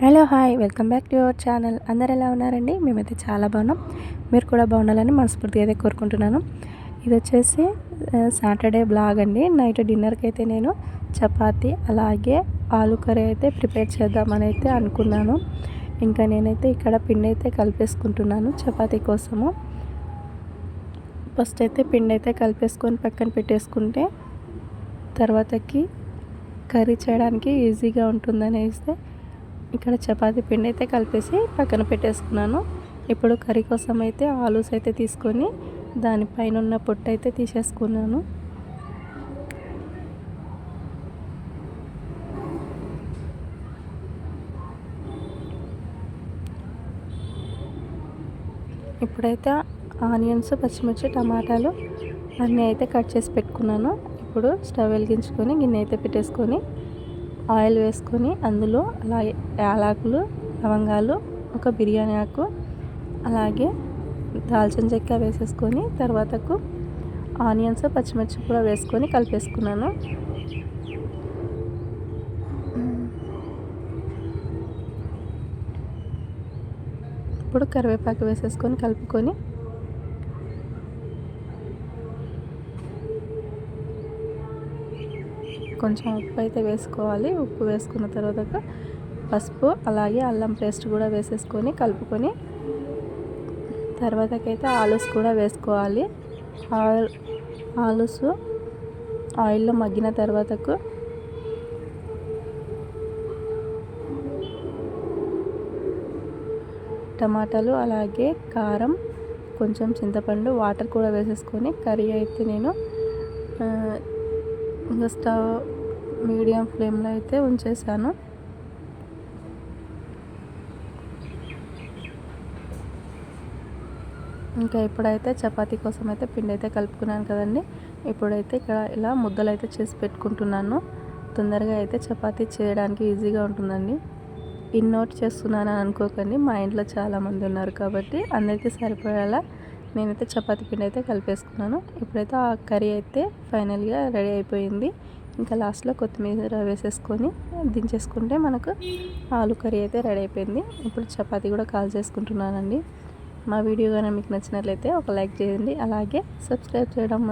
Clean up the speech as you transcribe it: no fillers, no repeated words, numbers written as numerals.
Hello hi welcome back to your channel. అందరు ఎలా ఉన్నారండి? మేమైతే చాలా బాగున్నాం. మీరు కూడా బాగుండాలని మనస్ఫూర్తిగా అయితే కోరుకుంటున్నాను. ఇది వచ్చేసి సాటర్డే బ్లాగ్ అండి. నైట్ డిన్నర్కి అయితే నేను చపాతీ అలాగే ఆలు కర్రీ అయితే ప్రిపేర్ చేద్దామని అయితే అనుకున్నాను. ఇంకా నేనైతే ఇక్కడ పిండి అయితే కలిపేసుకుంటున్నాను చపాతీ కోసము. ఫస్ట్ అయితే పిండి అయితే కలిపేసుకొని పక్కన పెట్టేసుకుంటే తర్వాతకి కర్రీ చేయడానికి ఈజీగా ఉంటుందనేసి ఇక్కడ చపాతీ పిండి అయితే కలిపేసి పక్కన పెట్టేసుకున్నాను. ఇప్పుడు కర్రీ కోసం అయితే ఆలూస్ అయితే తీసుకొని దానిపైన ఉన్న పొట్టు అయితే తీసేసుకున్నాను. ఇప్పుడైతే ఆనియన్స్, పచ్చిమిర్చి, టమాటాలు అన్నీ అయితే కట్ చేసి పెట్టుకున్నాను. ఇప్పుడు స్టవ్ వెలిగించుకొని గిన్నె అయితే పెట్టేసుకొని ఆయిల్ వేసుకొని అందులో అలాగే యాలకులు, లవంగాలు, ఒక బిర్యానీ ఆకు, అలాగే దాల్చిన చెక్క వేసేసుకొని తర్వాతకు ఆనియన్స్, పచ్చిమిర్చి కూడా వేసుకొని కలిపేసుకున్నాను. ఇప్పుడు కరివేపాకు వేసేసుకొని కలుపుకొని కొంచెం ఉప్పు అయితే వేసుకోవాలి. ఉప్పు వేసుకున్న తర్వాత పసుపు అలాగే అల్లం పేస్ట్ కూడా వేసేసుకొని కలుపుకొని తర్వాతకైతే ఆలూస్ కూడా వేసుకోవాలి. ఆలూస్ ఆయిల్లో మగ్గిన తర్వాతకు టమాటాలు అలాగే కారం, కొంచెం చింతపండు, వాటర్ కూడా వేసేసుకొని కర్రీ అయితే నేను ఇంకా స్టవ్ మీడియం ఫ్లేమ్లో అయితే ఉంచేసాను. ఇంకా ఇప్పుడైతే చపాతీ కోసం అయితే పిండి అయితే కలుపుకున్నాను కదండి. ఇప్పుడైతే ఇక్కడ ఇలా ముద్దలు అయితే చేసి పెట్టుకుంటున్నాను. తొందరగా అయితే చపాతీ చేయడానికి ఈజీగా ఉంటుందండి. నోట్ చేస్తున్నానని అనుకోకండి, మా ఇంట్లో చాలామంది ఉన్నారు కాబట్టి అందరికీ సరిపోయేలా నేనైతే చపాతీ పిండి అయితే కలిపేసుకున్నాను. ఇప్పుడైతే ఆ కర్రీ అయితే ఫైనల్గా రెడీ అయిపోయింది. ఇంకా లాస్ట్లో కొత్తిమీర వేసేసుకొని దించేసుకుంటే మనకు ఆలు కర్రీ అయితే రెడీ అయిపోయింది. ఇప్పుడు చపాతీ కూడా కాల్ చేసుకుంటున్నానండి. మా వీడియో కానీ మీకు నచ్చినట్లయితే ఒక లైక్ చేయండి, అలాగే సబ్స్క్రైబ్ చేయడం